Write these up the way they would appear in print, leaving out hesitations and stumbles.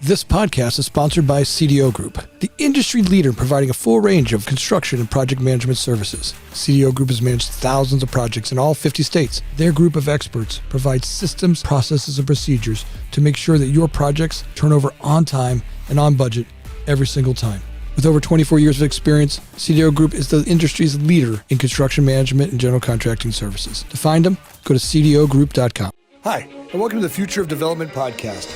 This podcast is sponsored by CDO Group, the industry leader providing a full range of construction and project management services. CDO Group has managed thousands of projects in all 50 states. Their group of experts provides systems, processes, and procedures to make sure that your projects turn over on time and on budget every single time. With over 24 years of experience, CDO Group is the industry's leader in construction management and general contracting services. To find them, go to cdogroup.com. Hi, and welcome to the Future of Development podcast.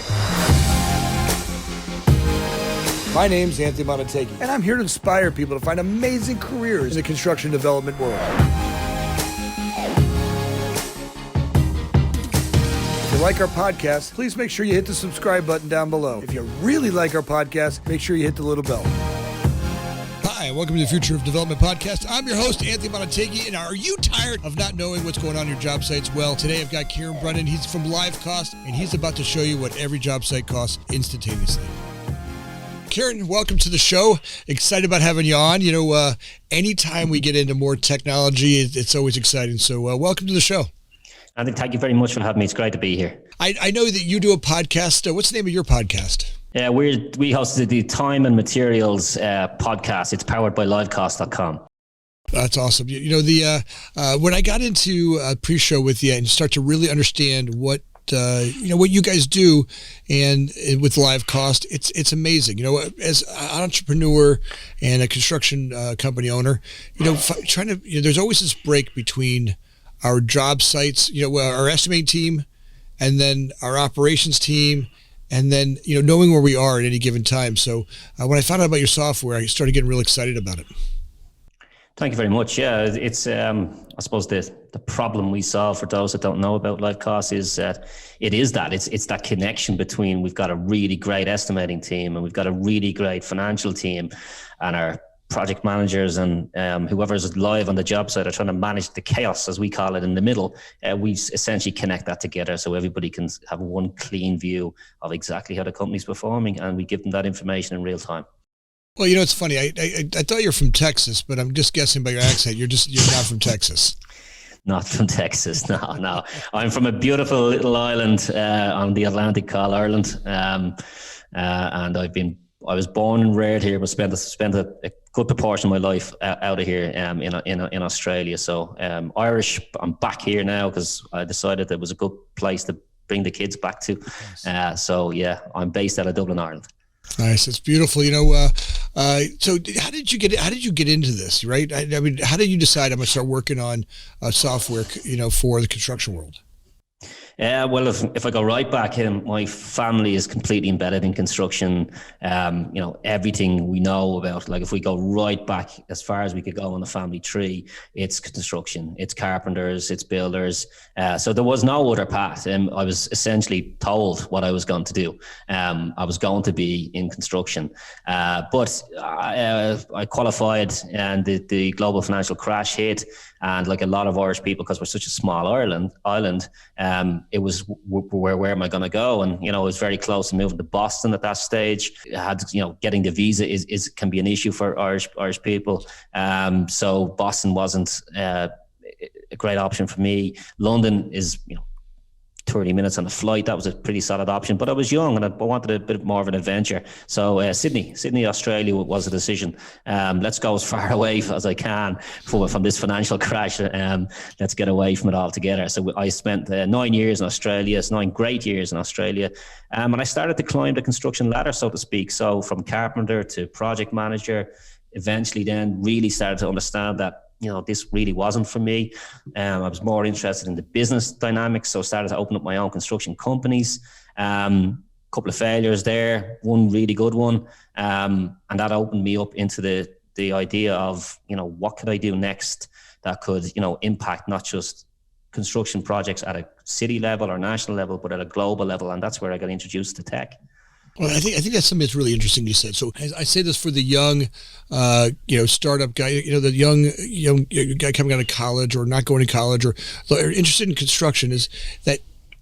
My name's Anthony Amunategui, and I'm here to inspire people to find amazing careers in the construction development world. If you like our podcast, please make sure you hit the subscribe button down below. If you really like our podcast, make sure you hit the little bell. Hi, and welcome to the Future of Development podcast. I'm your host, Anthony Amunategui, and are you tired of not knowing what's going on in your job sites? Well, today I've got Ciaran Brennan. He's from LiveCosts, and he's about to show you what every job site costs instantaneously. Ciaran, welcome to the show. Excited about having you on. You know, anytime we get into more technology, it's always exciting. So welcome to the show. Andy, thank you very much for having me. It's great to be here. I know that you do a podcast. What's the name of your podcast? Yeah, we hosted the Time and Materials podcast. It's powered by LiveCosts.com. That's awesome. You know, when I got into a pre-show with you and start to really understand what you guys do and with LiveCost, it's amazing. You know, as an entrepreneur and a construction company owner, there's always this break between our job sites, our estimating team, and then our operations team, and then, knowing where we are at any given time. So when I found out about your software, I started getting real excited about it. Thank you very much. Yeah, it's I suppose the problem we solve for those that don't know about LiveCosts is that it's that connection between we've got a really great estimating team and we've got a really great financial team, and our project managers and whoever's live on the job site are trying to manage the chaos, as we call it, in the middle. We essentially connect that together so everybody can have one clean view of exactly how the company's performing, and we give them that information in real time. Well, it's funny. I thought you're from Texas, but I'm just guessing by your accent. You're not from Texas. Not from Texas. No. I'm from a beautiful little island on the Atlantic called Ireland, and I was born and reared here, but spent a good proportion of my life out of here in Australia. So Irish. I'm back here now because I decided that it was a good place to bring the kids back to. Nice. So yeah, I'm based out of Dublin, Ireland. Nice. It's beautiful. So how did you get into this, right? I mean, how did you decide I'm going to start working on software, for the construction world? Well, if I go right back, my family is completely embedded in construction. Everything we know about, like if we go right back as far as we could go on the family tree, it's construction, it's carpenters, it's builders. So there was no other path. I was essentially told what I was going to do. I was going to be in construction. But I qualified and the global financial crash hit. And like a lot of Irish people, because we're such a small island, it was where am I going to go? And it was very close to moving to Boston at that stage. I had getting the visa can be an issue for Irish people. So Boston wasn't a great option for me. London is 30 minutes on a flight. That was a pretty solid option, but I was young and I wanted a bit more of an adventure. So Sydney, Australia was a decision. Let's go as far away as I can from this financial crash. Let's get away from it altogether. So I spent 9 years in Australia. It's 9 great years in Australia. And I started to climb the construction ladder, so to speak. So from carpenter to project manager, eventually then really started to understand that this really wasn't for me. I was more interested in the business dynamics, so started to open up my own construction companies. Couple of failures there, one really good one, and that opened me up into the idea of what could I do next that could impact not just construction projects at a city level or national level, but at a global level, and that's where I got introduced to tech. Well, I think that's something that's really interesting you said. So I say this for the young, startup guy, the young guy coming out of college or not going to college or interested in construction, is that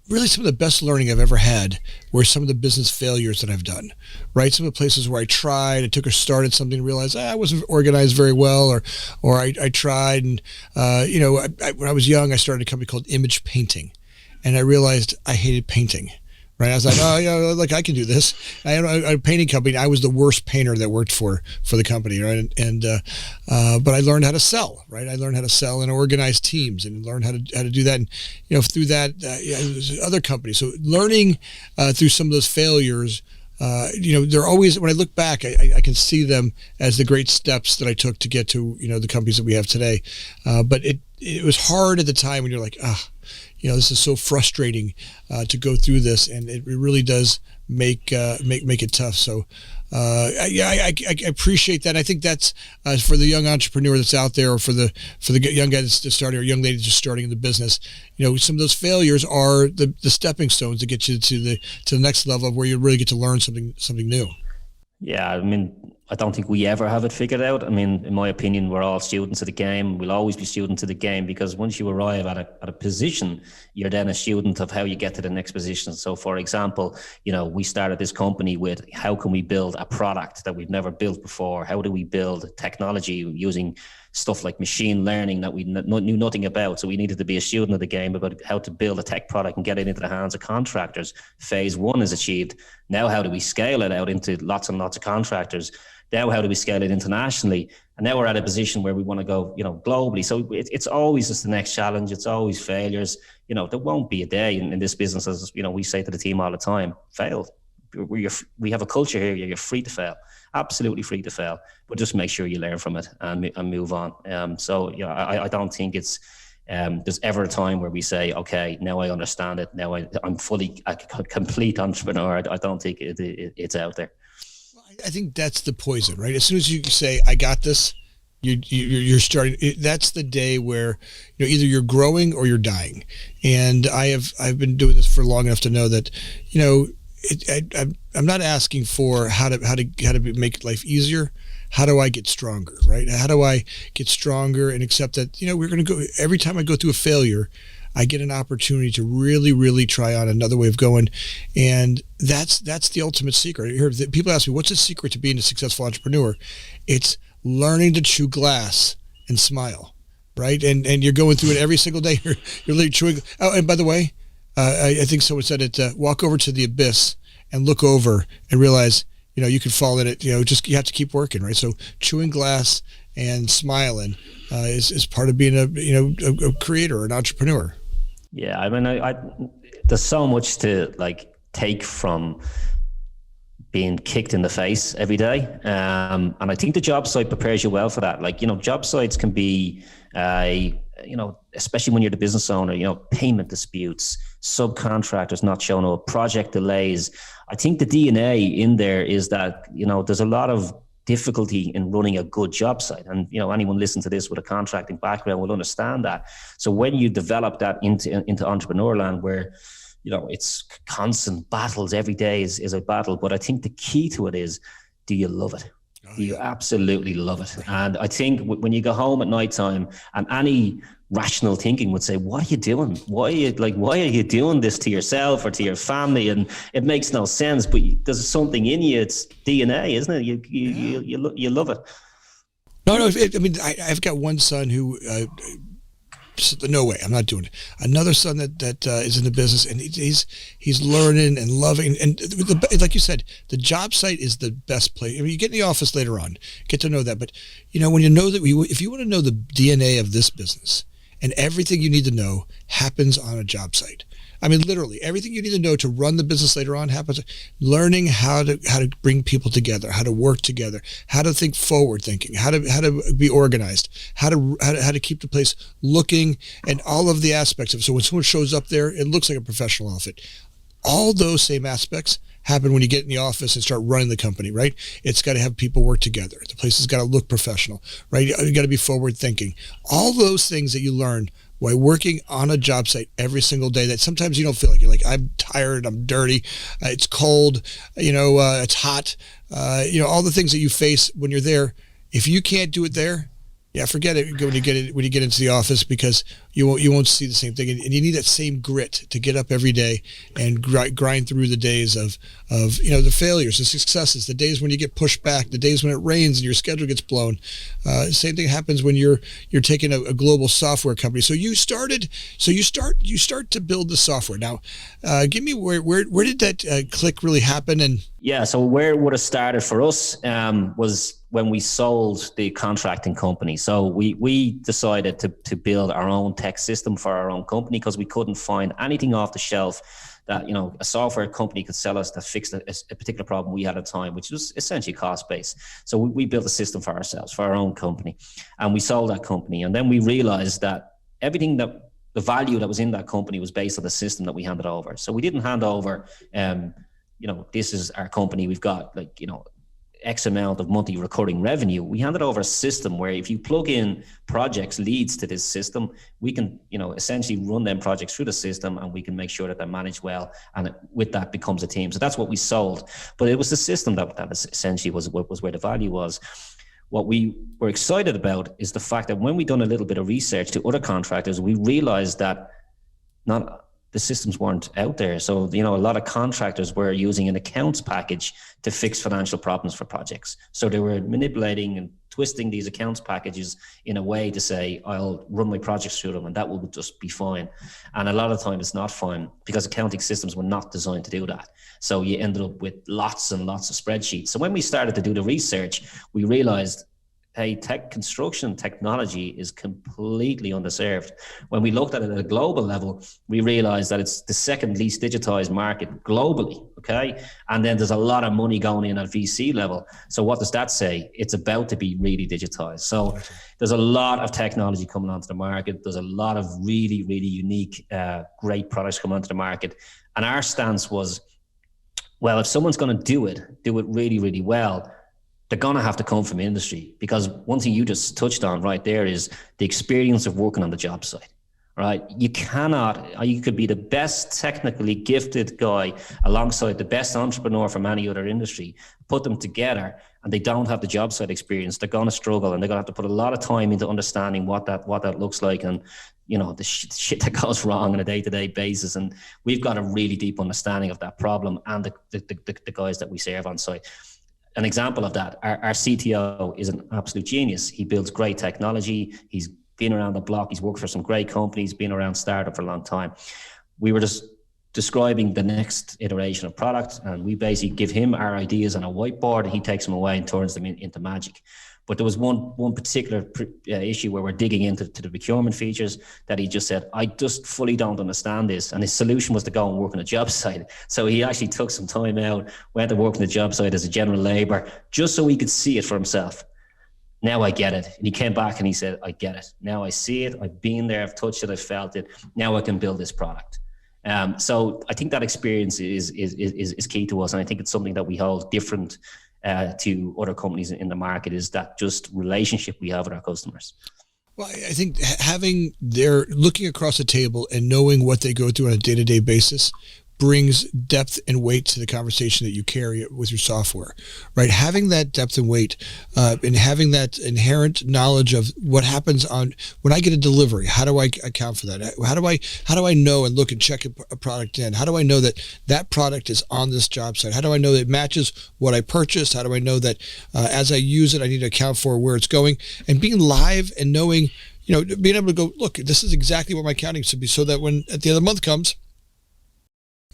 really some of the best learning I've ever had were some of the business failures that I've done, right? Some of the places where I tried, I took a start at something and realized I wasn't organized very well, or I tried. And, when I was young, I started a company called Image Painting, and I realized I hated painting. Right. I was like, oh, yeah, like I can do this. I had a painting company. I was the worst painter that worked for the company. Right. But I learned how to sell. Right. I learned how to sell and organize teams and learn how to do that. And, through that, other companies. So learning through some of those failures, they're always, when I look back, I can see them as the great steps that I took to get to, the companies that we have today. But it was hard at the time when you're like, this is so frustrating to go through this, and it really does make it tough. So, I appreciate that. I think that's for the young entrepreneur that's out there, or for the young guy that's just starting, or young lady just starting in the business. Some of those failures are the stepping stones to get you to the next level of where you really get to learn something new. Yeah, I mean, I don't think we ever have it figured out. I mean, in my opinion, we're all students of the game. We'll always be students of the game, because once you arrive at a position, you're then a student of how you get to the next position. So, for example, we started this company with, how can we build a product that we've never built before? How do we build technology using stuff like machine learning that we knew nothing about? So we needed to be a student of the game about how to build a tech product and get it into the hands of contractors. Phase 1 is achieved. Now, how do we scale it out into lots and lots of contractors? Now, how do we scale it internationally? And now we're at a position where we want to go, globally. So it's always just the next challenge. It's always failures. There won't be a day in this business, as we say to the team all the time, fail. We have a culture here. You're free to fail, absolutely free to fail, but just make sure you learn from it and move on. I don't think it's there's ever a time where we say, okay, now I understand it. Now I'm fully a complete entrepreneur. I don't think it's out there. I think that's the poison, right? As soon as you say, I got this, you're starting. That's the day where either you're growing or you're dying. And I've been doing this for long enough to know that I'm not asking for how to make life easier. How do I get stronger, right? How do I get stronger and accept that we're going to go, every time I go through a failure, I get an opportunity to really, really try on another way of going. And that's the ultimate secret. People ask me, what's the secret to being a successful entrepreneur? It's learning to chew glass and smile, right? And you're going through it every single day. You're literally chewing. Oh, and by the way, I think someone said it, walk over to the abyss and look over and realize, you can fall in it, you have to keep working, right? So chewing glass and smiling is part of being a creator, an entrepreneur. Yeah, I mean, there's so much to take from being kicked in the face every day, and I think the job site prepares you well for that. Job sites can be, especially when you're the business owner, payment disputes, subcontractors not showing up, project delays. I think the DNA in there is that there's a lot of difficulty in running a good job site. And, anyone listening to this with a contracting background will understand that. So when you develop that into entrepreneur land where, it's constant battles, every day is a battle. But I think the key to it is, do you love it? Do you absolutely love it? And I think when you go home at nighttime, and any rational thinking would say, what are you doing? Why are you doing this to yourself or to your family? And it makes no sense, but there's something in you. It's DNA, isn't it? You love it. No. I've got one son who, no way, I'm not doing it. Another son that is in the business, and he's learning and loving. And like you said, the job site is the best place. I mean, you get in the office later on, get to know that. But when you know that, if you want to know the DNA of this business, and everything you need to know happens on a job site. I mean, literally everything you need to know to run the business later on happens. Learning how to bring people together, how to work together, how to think forward thinking, how to be organized, how to keep the place looking, and all of the aspects of it. So when someone shows up there, it looks like a professional outfit. All those same aspects happen when you get in the office and start running the company, right? It's got to have people work together. The place has got to look professional, right? You got to be forward thinking. All those things that you learn by working on a job site every single day, that sometimes you don't feel like, you're like, I'm tired, I'm dirty, it's cold, it's hot, all the things that you face when you're there. If you can't do it there, forget it when you get into the office, because you won't see the same thing, and you need that same grit to get up every day and grind through the days of the failures, the successes, the days when you get pushed back, the days when it rains and your schedule gets blown. Same thing happens when you're taking a global software company. So you start to build the software. Now, give me where did that click really happen? And yeah, so where it would have started for us was when we sold the contracting company. So we decided to build our own tech system for our own company because we couldn't find anything off the shelf that a software company could sell us that fixed a particular problem we had at the time, which was essentially cost-based. So we built a system for ourselves, for our own company, and we sold that company. And then we realized that everything that the value that was in that company was based on the system that we handed over. So we didn't hand over, this is our company, we've got X amount of monthly recurring revenue. We handed over a system where if you plug in projects leads to this system, we can, essentially run them projects through the system, and we can make sure that they're managed well. And with that becomes a team. So that's what we sold. But it was the system that essentially was where the value was. What we were excited about is the fact that when we done a little bit of research to other contractors, we realized that the systems weren't out there. So, a lot of contractors were using an accounts package to fix financial problems for projects. So they were manipulating and twisting these accounts packages in a way to say, I'll run my projects through them and that will just be fine. And a lot of the time it's not fine because accounting systems were not designed to do that. So you ended up with lots and lots of spreadsheets. So when we started to do the research, we realized, hey, construction technology is completely underserved. When we looked at it at a global level, we realized that it's the second least digitized market globally, okay? And then there's a lot of money going in at VC level. So what does that say? It's about to be really digitized. So there's a lot of technology coming onto the market. There's a lot of really, really unique, great products coming onto the market. And our stance was, well, if someone's going to do it really, really well, they're going to have to come from industry, because one thing you just touched on right there is the experience of working on the job site, right? You could be the best technically gifted guy alongside the best entrepreneur from any other industry, put them together and they don't have the job site experience. They're going to struggle, and they're going to have to put a lot of time into understanding what that looks like, and the shit that goes wrong on a day-to-day basis. And we've got a really deep understanding of that problem and the guys that we serve on site. An example of that, our CTO is an absolute genius. He builds great technology. He's been around the block. He's worked for some great companies, been around startup for a long time. We were just describing the next iteration of product, and we basically give him our ideas on a whiteboard, and he takes them away and turns them into magic. But there was one particular issue where we're digging into the procurement features that he just said, I just fully don't understand this. And his solution was to go and work on a job site. So he actually took some time out, went to work on the job site as a general labor, just so he could see it for himself. Now I get it. And he came back and he said, I get it. Now I see it. I've been there. I've touched it. I've felt it. Now I can build this product. So I think that experience is key to us. And I think it's something that we hold different to other companies in the market, is that just relationship we have with our customers. Well, I think looking across the table and knowing what they go through on a day-to-day basis brings depth and weight to the conversation that you carry with your software, right? Having that depth and weight and having that inherent knowledge of what happens when I get a delivery, how do I account for that? How do I know and look and check a product in? How do I know that product is on this job site? How do I know that it matches what I purchased? How do I know that as I use it, I need to account for where it's going? And being live and knowing, being able to go, look, this is exactly what my accounting should be, so that when at the end of the month comes,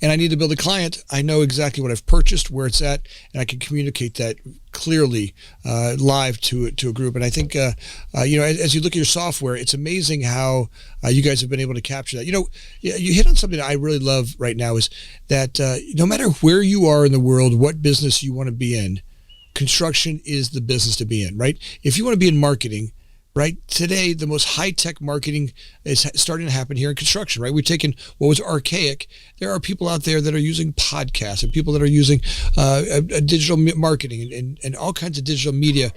and I need to build a client, I know exactly what I've purchased, where it's at, and I can communicate that clearly live to a group. And I think, as you look at your software, it's amazing how you guys have been able to capture that. You hit on something that I really love right now, is that no matter where you are in the world, what business you want to be in, construction is the business to be in, right? If you want to be in marketing, right? Today, the most high-tech marketing is starting to happen here in construction, right? We've taken what was archaic. There are people out there that are using podcasts and people that are using digital marketing and all kinds of digital media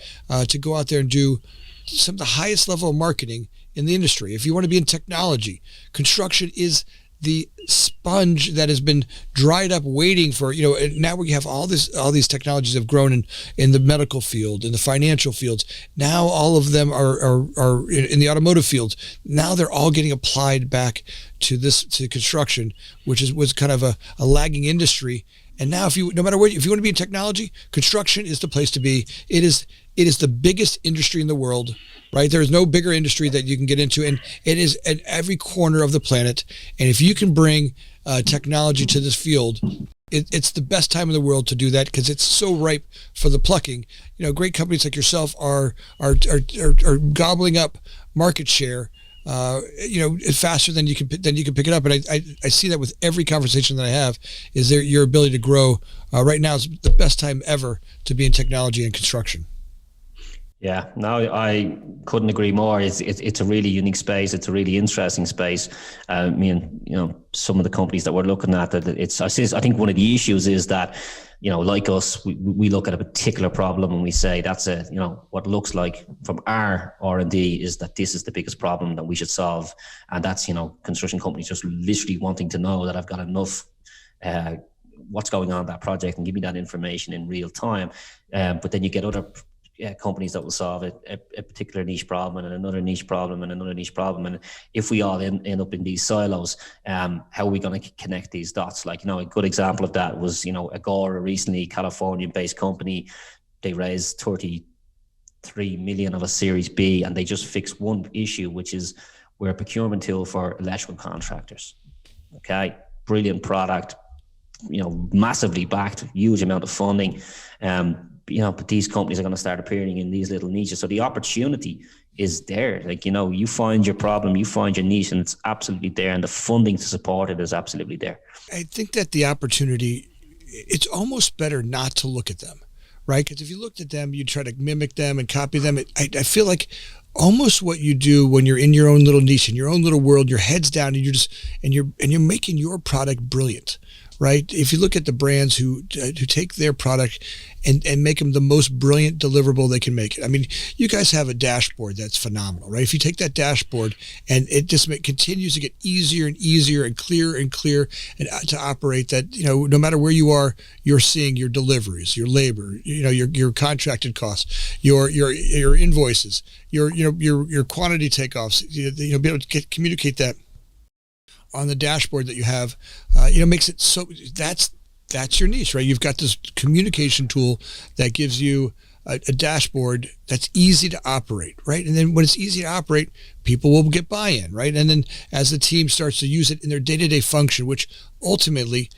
to go out there and do some of the highest level of marketing in the industry. If you want to be in technology, construction is the sponge that has been dried up waiting for, and now we have all these technologies have grown in the medical field, in the financial fields. Now all of them are in the automotive fields. Now they're all getting applied back to construction, which was kind of a lagging industry. And now if you want to be in technology, construction is the place to be. It is the biggest industry in the world, right? There is no bigger industry that you can get into, and it is at every corner of the planet. And if you can bring technology to this field, it's the best time in the world to do that, because it's so ripe for the plucking. Great companies like yourself are gobbling up market share, faster than you can pick it up. And I see that with every conversation that I have, is your ability to grow. Right now is the best time ever to be in technology and construction. Yeah, no, I couldn't agree more. It's a really unique space. It's a really interesting space. I mean, some of the companies that we're looking at, I think one of the issues is that, like us, we look at a particular problem and we say that's what looks like from our R&D is that this is the biggest problem that we should solve. And that's, construction companies just literally wanting to know that I've got enough, what's going on in that project and give me that information in real time. But then you get other companies that will solve a particular niche problem and another niche problem and another niche problem. And if we all end up in these silos, how are we going to connect these dots? Like, a good example of that was, Agora recently, California-based company, they raised 33 million of a Series B, and they just fixed one issue, which is we're a procurement tool for electrical contractors. Okay, brilliant product, massively backed, huge amount of funding. But these companies are going to start appearing in these little niches. So the opportunity is there. Like, you find your problem, you find your niche, and it's absolutely there. And the funding to support it is absolutely there. I think that the opportunity, it's almost better not to look at them, right? Because if you looked at them, you try to mimic them and copy them. I feel like almost what you do when you're in your own little niche, in your own little world, your head's down, and you're making your product brilliant. Right? If you look at the brands who take their product and make them the most brilliant deliverable they can make it. I mean, you guys have a dashboard that's phenomenal, right? If you take that dashboard and it just continues to get easier and easier and clearer and to operate, that, no matter where you are, you're seeing your deliveries, your labor, your contracted costs, your invoices, your quantity takeoffs, be able to communicate that on the dashboard that you have, makes it so that's your niche, right? You've got this communication tool that gives you a dashboard that's easy to operate, right? And then when it's easy to operate, people will get buy-in, right? And then as the team starts to use it in their day-to-day function, which ultimately,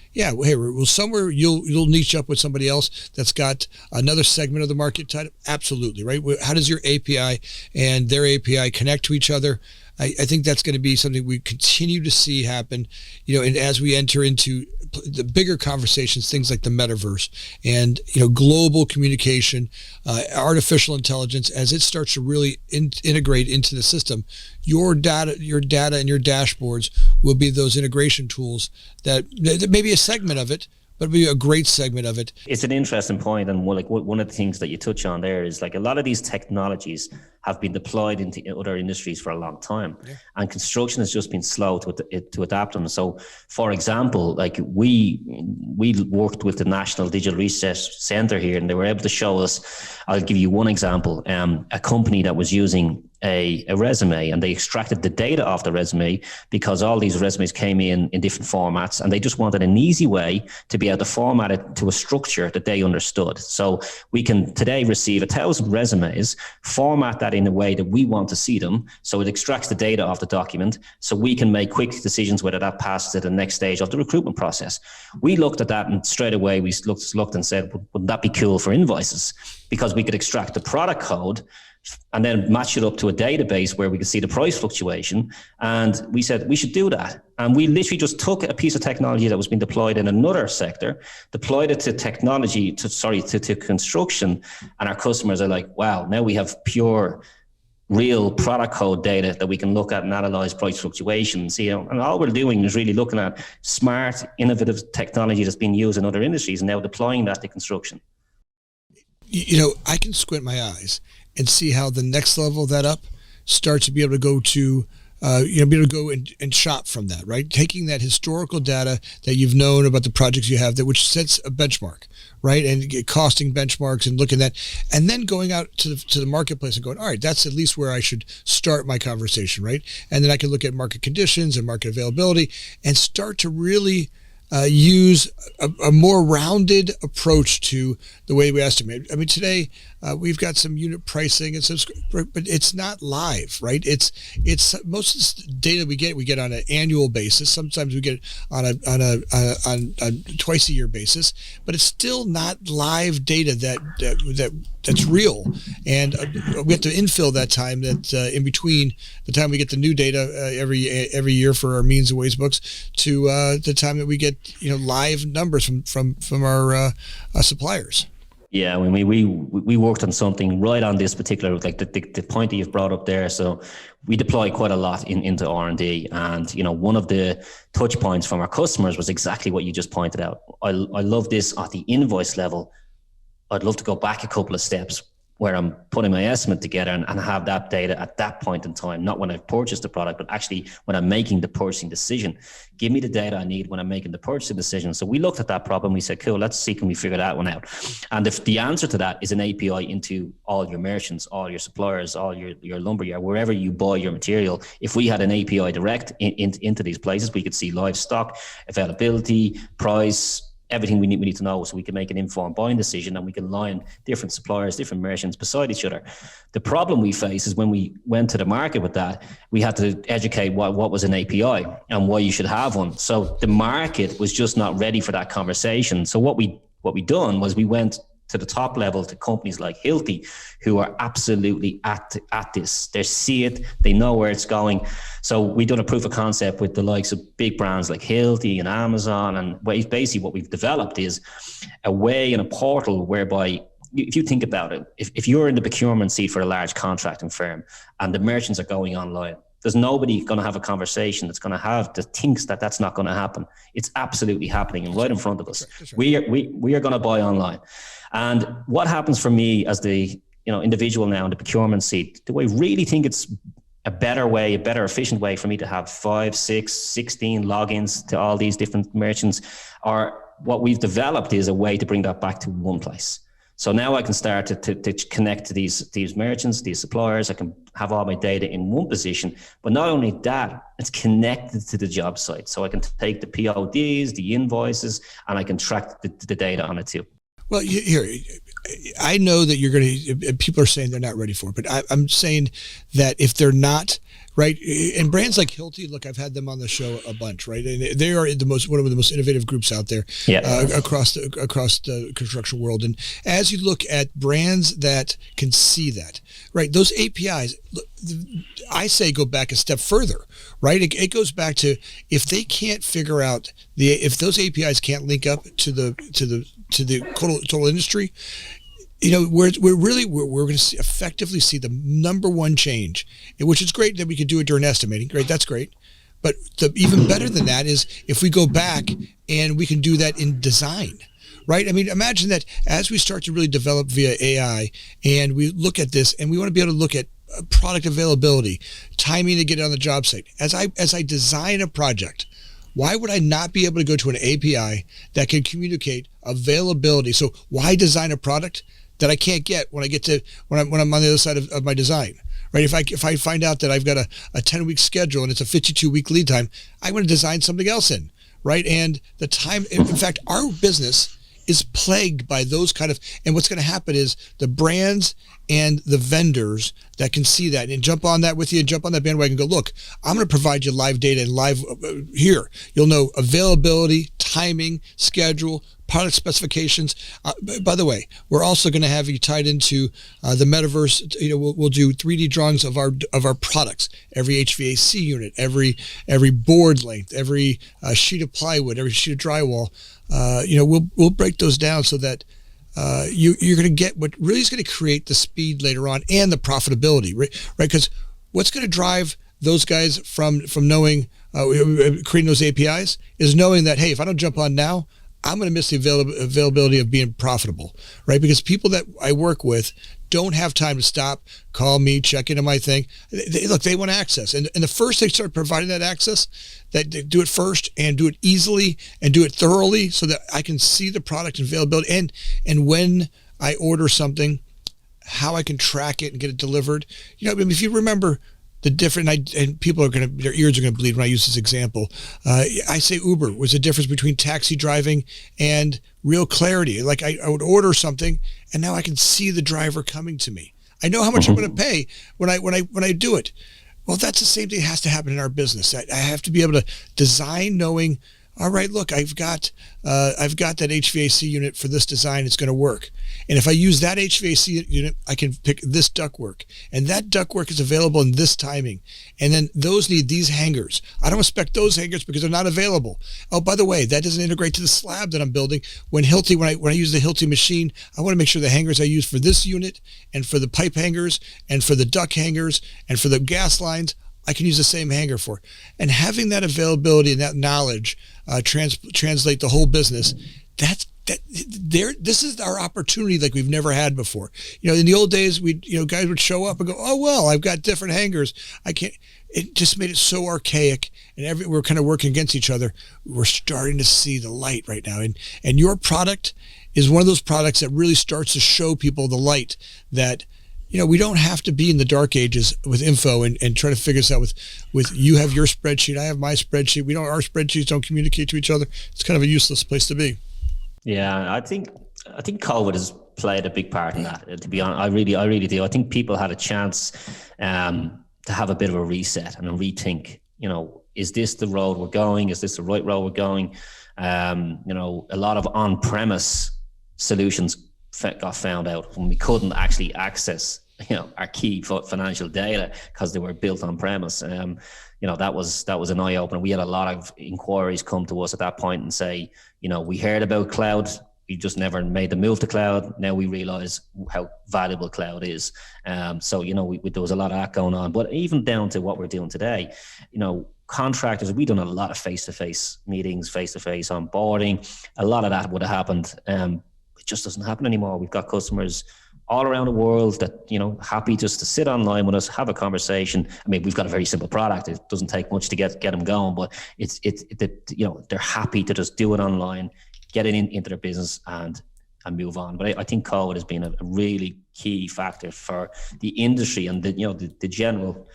somewhere you'll niche up with somebody else that's got another segment of the market tied up. Absolutely, right? How does your API and their API connect to each other? I think that's going to be something we continue to see happen, and as we enter into the bigger conversations, things like the metaverse and, global communication, artificial intelligence, as it starts to really integrate into the system, your data and your dashboards will be those integration tools that may be a segment of it, but it'll be a great segment of it. It's an interesting point, and one of the things that you touch on there is like a lot of these technologies have been deployed into other industries for a long time, and construction has just been slow to adapt them. So, for example, like we worked with the National Digital Research Centre here, and they were able to show us. I'll give you one example: a company that was using a resume, and they extracted the data off the resume because all these resumes came in different formats, and they just wanted an easy way to be able to format it to a structure that they understood. So we can today receive 1,000 resumes, format that in a way that we want to see them, so it extracts the data off the document, so we can make quick decisions whether that passes to the next stage of the recruitment process. We looked at that, and straight away we looked and said, wouldn't that be cool for invoices? Because we could extract the product code and then match it up to a database where we could see the price fluctuation. And we said we should do that. And we literally just took a piece of technology that was being deployed in another sector, deployed it to construction. And our customers are like, wow, now we have pure, real product code data that we can look at and analyze price fluctuations. And all we're doing is really looking at smart, innovative technology that's being used in other industries and now deploying that to construction. I can squint my eyes and see how the next level of that up starts to be able to go to be able to go and shop from that, right? Taking that historical data that you've known about the projects you have, that which sets a benchmark, right? And costing benchmarks and looking at that, and then going out to the marketplace and going, all right, that's at least where I should start my conversation, right? And then I can look at market conditions and market availability and start to really use a more rounded approach to the way we estimate. I mean, today we've got some unit pricing and but it's not live, right? It's most of this data we get on an annual basis. Sometimes we get it on a twice a year basis, but it's still not live data that's real. And we have to infill that time that in between the time we get the new data every year for our means and ways books to the time that we get live numbers from our suppliers. Yeah, when we worked on something right on this particular, like the point that you've brought up there. So we deploy quite a lot into R&D, and one of the touch points from our customers was exactly what you just pointed out. I love this at the invoice level. I'd love to go back a couple of steps where I'm putting my estimate together and have that data at that point in time, not when I've purchased the product, but actually when I'm making the purchasing decision. Give me the data I need when I'm making the purchasing decision. So we looked at that problem. We said, cool, let's see, can we figure that one out? And if the answer to that is an API into all your merchants, all your suppliers, all your lumberyard, wherever you buy your material, if we had an API direct into these places, we could see live stock, availability, price, everything we need to know, so we can make an informed buying decision, and we can line different suppliers, different merchants beside each other. The problem we face is when we went to the market with that, we had to educate what was an API and why you should have one. So the market was just not ready for that conversation. So what we done was we went to the top level to companies like Hilti, who are absolutely at this. They see it, they know where it's going. So we done a proof of concept with the likes of big brands like Hilti and Amazon, and basically what we've developed is a way and a portal whereby, if you think about it, if you're in the procurement seat for a large contracting firm and the merchants are going online, there's nobody going to have a conversation that's going to have that thinks that that's not going to happen. It's absolutely happening and right in front of us. That's right. We are going to buy online. And what happens for me as the individual now in the procurement seat, do I really think it's a better way, a better efficient way for me to have 5, 6, 16 logins to all these different merchants? Or what we've developed is a way to bring that back to one place. So now I can start to connect to these merchants, these suppliers. I can have all my data in one position. But not only that, it's connected to the job site. So I can take the PODs, the invoices, and I can track the data on it too. Well, here, I know that people are saying they're not ready for it, but I'm saying that if they're not, right, and brands like Hilti, look, I've had them on the show a bunch, right, and they are one of the most innovative groups out there across the construction world. And as you look at brands that can see that, right, those APIs, I say go back a step further, right? It goes back to if they can't figure out if those APIs can't link up to the total industry, we're going to effectively see the number one change, which is great that we could do it during estimating. Great, that's great. But even better than that is if we go back and we can do that in design, right? I mean, imagine that as we start to really develop via AI and we look at this and we want to be able to look at product availability, timing to get it on the job site. As I design a project, why would I not be able to go to an API that can communicate availability? So why design a product that I can't get when I'm on the other side of my design, right? If I find out that I've got a 10-week schedule and it's a 52-week lead time, I want to design something else in, right? And the time, in fact, our business is plagued by those kind of, and what's going to happen is the brands and the vendors that can see that and jump on that with you and jump on that bandwagon and go, look, I'm going to provide you live data and live here. You'll know availability, timing, schedule, product specifications. By the way, we're also going to have you tied into the metaverse. We'll do 3D drawings of our products, every HVAC unit, every board length, every sheet of plywood, every sheet of drywall. We'll break those down so that you're going to get what really is going to create the speed later on and the profitability, right? Because what's going to drive those guys from knowing creating those APIs is knowing that, hey, if I don't jump on now, I'm going to miss the availability of being profitable, right? Because people that I work with don't have time to stop, call me, check into my thing. They want access. And the first they start providing that access, that they do it first and do it easily and do it thoroughly so that I can see the product and availability. And when I order something, how I can track it and get it delivered. If you remember the different, and people their ears are going to bleed when I use this example. I say Uber was the difference between taxi driving and real clarity. Like I would order something and now I can see the driver coming to me. I know how much I'm going to pay when I do it. Well, that's the same thing that has to happen in our business. I have to be able to design knowing, all right, look, I've got that HVAC unit for this design. It's going to work. And if I use that HVAC unit, I can pick this ductwork. And that ductwork is available in this timing. And then those need these hangers. I don't expect those hangers because they're not available. Oh, by the way, that doesn't integrate to the slab that I'm building. When I use the Hilti machine, I want to make sure the hangers I use for this unit and for the pipe hangers and for the duct hangers and for the gas lines, I can use the same hanger for. And having that availability and that knowledge translate the whole business, this is our opportunity like we've never had before. In the old days, guys would show up and go, oh, well, I've got different hangers. I can't. It just made it so archaic, and we're kind of working against each other. We're starting to see the light right now. And your product is one of those products that really starts to show people the light that, we don't have to be in the dark ages with info and try to figure this out with you have your spreadsheet, I have my spreadsheet. Our spreadsheets don't communicate to each other. It's kind of a useless place to be. Yeah, I think COVID has played a big part in that. To be honest, I really do. I think people had a chance to have a bit of a reset and a rethink. Is this the road we're going? Is this the right road we're going? A lot of on-premise solutions got found out when we couldn't actually access our key financial data because they were built on premise. That was an eye opener. We had a lot of inquiries come to us at that point and say, we heard about cloud, we just never made the move to cloud. Now we realize how valuable cloud is. There was a lot of that going on. But even down to what we're doing today, contractors, we've done a lot of face-to-face meetings, face-to-face onboarding. A lot of that would have happened. It just doesn't happen anymore. We've got customers all around the world that, happy just to sit online with us, have a conversation. I mean, we've got a very simple product. It doesn't take much to get them going, but they're happy to just do it online, get it into their business and move on. But I think COVID has been a really key factor for the industry and the general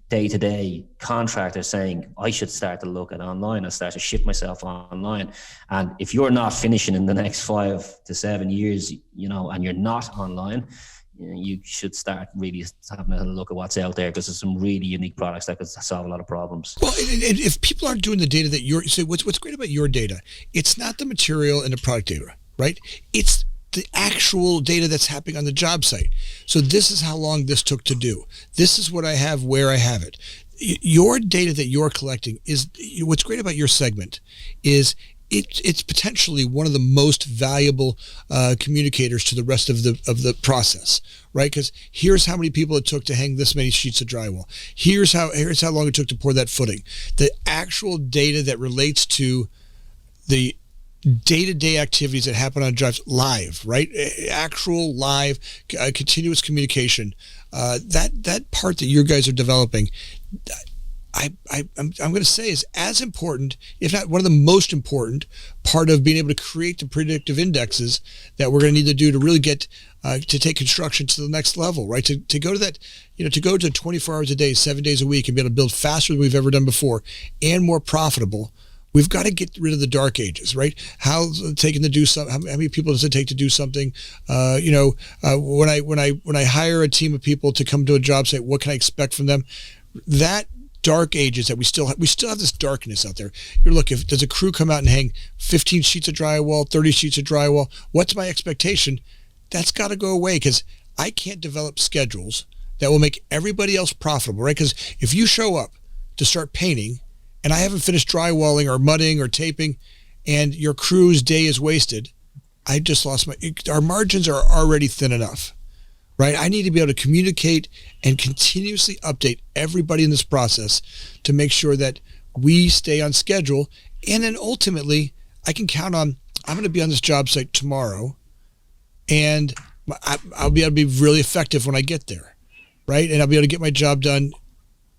day-to-day contractor saying, I should start to look at online. I start to shift myself online. And if you're not finishing in the next 5 to 7 years, and you're not online, you should start really having a look at what's out there, because there's some really unique products that could solve a lot of problems. Well, if people aren't doing the data that so what's great about your data, it's not the material and the product data, right? It's the actual data that's happening on the job site. So this is how long this took to do. This is what I have, where I have it. Your data that you're collecting is, what's great about your segment is it's potentially one of the most valuable communicators to the rest of the process, right? Because here's how many people it took to hang this many sheets of drywall. Here's how long it took to pour that footing. The actual data that relates to the day-to-day activities that happen on jobs live, right? Actual live, continuous communication. That part that you guys are developing, I'm going to say is as important, if not one of the most important part of being able to create the predictive indexes that we're going to need to do to really get to take construction to the next level, right? To go to that, to go to 24 hours a day, 7 days a week, and be able to build faster than we've ever done before and more profitable. We've got to get rid of the dark ages, right? How many people does it take to do something? When I hire a team of people to come to a job site, what can I expect from them? That dark ages that we still have this darkness out there. Does a crew come out and hang 15 sheets of drywall, 30 sheets of drywall? What's my expectation? That's got to go away, because I can't develop schedules that will make everybody else profitable, right? Because if you show up to start painting and I haven't finished drywalling or mudding or taping, and your crew's day is wasted, I just lost our margins are already thin enough, right? I need to be able to communicate and continuously update everybody in this process to make sure that we stay on schedule. And then ultimately I can count on, I'm going to be on this job site tomorrow, and I'll be able to be really effective when I get there, right? And I'll be able to get my job done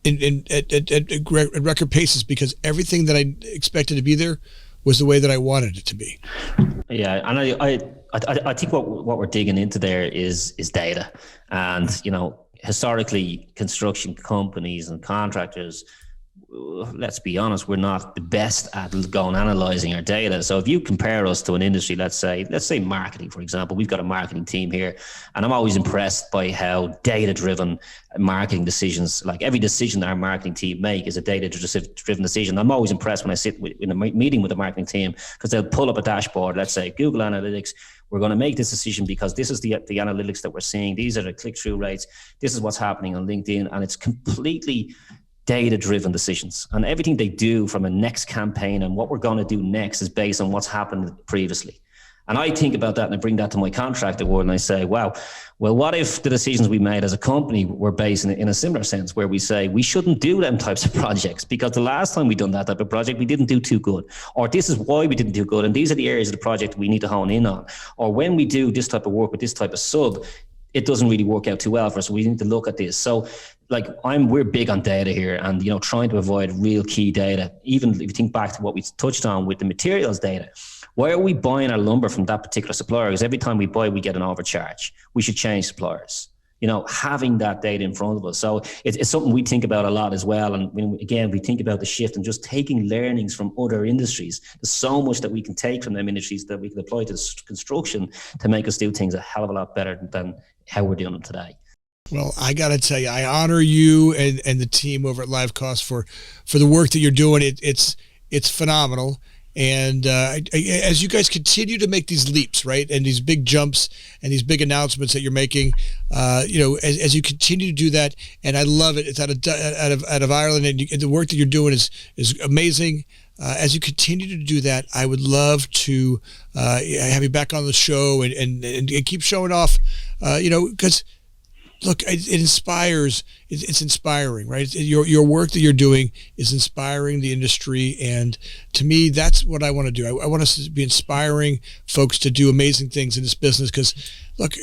at record paces because everything that I expected to be there was the way that I wanted it to be. Yeah, and I think what we're digging into there is data, and historically, construction companies and contractors, let's be honest, we're not the best at going analyzing our data. So if you compare us to an industry, let's say marketing, for example, we've got a marketing team here, and I'm always impressed by how data-driven marketing decisions, like every decision that our marketing team make is a data-driven decision. I'm always impressed when I sit in a meeting with the marketing team because they'll pull up a dashboard, let's say Google Analytics. We're going to make this decision because this is the analytics that we're seeing. These are the click-through rates. This is what's happening on LinkedIn, and it's completely data-driven decisions, and everything they do from a next campaign and what we're going to do next is based on what's happened previously. And I think about that and I bring that to my contractor world and I say, wow, well, what if the decisions we made as a company were based in a similar sense where we say we shouldn't do them types of projects because the last time we done that type of project, we didn't do too good, or this is why we didn't do good, and these are the areas of the project we need to hone in on, or when we do this type of work with this type of sub, it doesn't really work out too well for us. We need to look at this. So we're big on data here and, trying to avoid real key data. Even if you think back to what we touched on with the materials data, why are we buying our lumber from that particular supplier? Because every time we buy, we get an overcharge. We should change suppliers. Having that data in front of us. So it's something we think about a lot as well. And again, we think about the shift and just taking learnings from other industries. There's so much that we can take from them industries that we can apply to construction to make us do things a hell of a lot better than how we're doing them today. Well, I got to tell you, I honor you and the team over at LiveCosts for the work that you're doing. It's phenomenal. And as you guys continue to make these leaps, right, and these big jumps and these big announcements that you're making, as you continue to do that, and I love it. It's out of Ireland, and the work that you're doing is amazing. As you continue to do that, I would love to have you back on the show and keep showing off, because. Look, it inspires. It's inspiring, right? Your work that you're doing is inspiring the industry, and to me, that's what I want to do. I want us to be inspiring folks to do amazing things in this business. Because, look,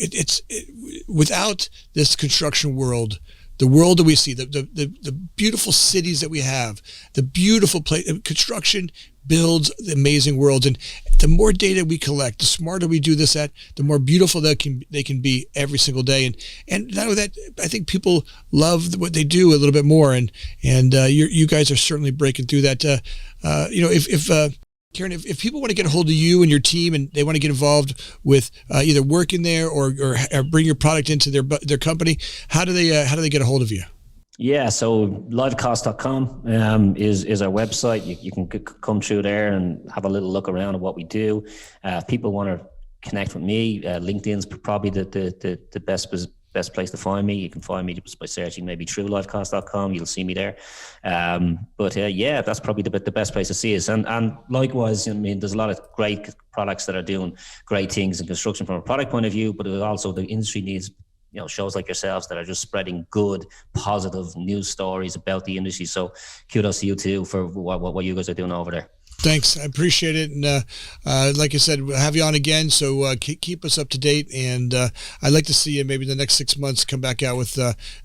without this construction world, the world that we see, the beautiful cities that we have, the beautiful construction builds the amazing worlds, and the more data we collect, the smarter we do this at, the more beautiful they can be every single day. And not only that, I think people love what they do a little bit more, and you guys are certainly breaking through that. Ciaran, if people want to get a hold of you and your team and they want to get involved with either working there or bring your product into their company, how do they get a hold of you? Yeah, so LiveCosts.com is our website. You can come through there and have a little look around at what we do. If people want to connect with me, LinkedIn's probably the best place to find me. You can find me just by searching maybe through LiveCosts.com. You'll see me there. But that's probably the best place to see us. And likewise, there's a lot of great products that are doing great things in construction from a product point of view, but also the industry needs shows like yourselves that are just spreading good, positive news stories about the industry. So kudos to you too for what you guys are doing over there. Thanks. I appreciate it. And like I said, we'll have you on again. So keep us up to date. And I'd like to see you maybe in the next 6 months come back out with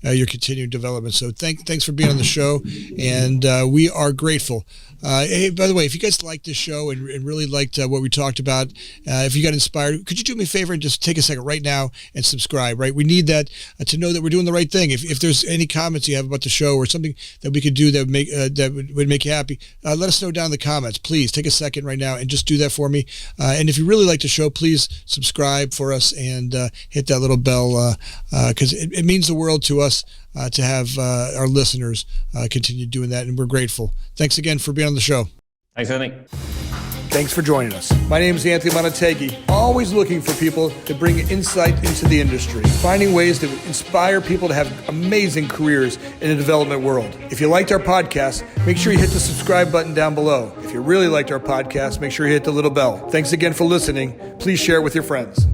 your continued development. So thanks for being on the show. And we are grateful. Hey, by the way, if you guys liked this show and really liked what we talked about, if you got inspired, could you do me a favor and just take a second right now and subscribe, right? We need that to know that we're doing the right thing. If there's any comments you have about the show or something that we could do that would make you happy, let us know down in the comments. Please take a second right now and just do that for me. And if you really like the show, please subscribe for us and hit that little bell because it means the world to us to have our listeners continue doing that, and we're grateful. Thanks again for being on the show. Thanks, Anthony. Thanks for joining us. My name is Anthony Amunategui, always looking for people to bring insight into the industry, finding ways to inspire people to have amazing careers in the development world. If you liked our podcast, make sure you hit the subscribe button down below. If you really liked our podcast, make sure you hit the little bell. Thanks again for listening. Please share it with your friends.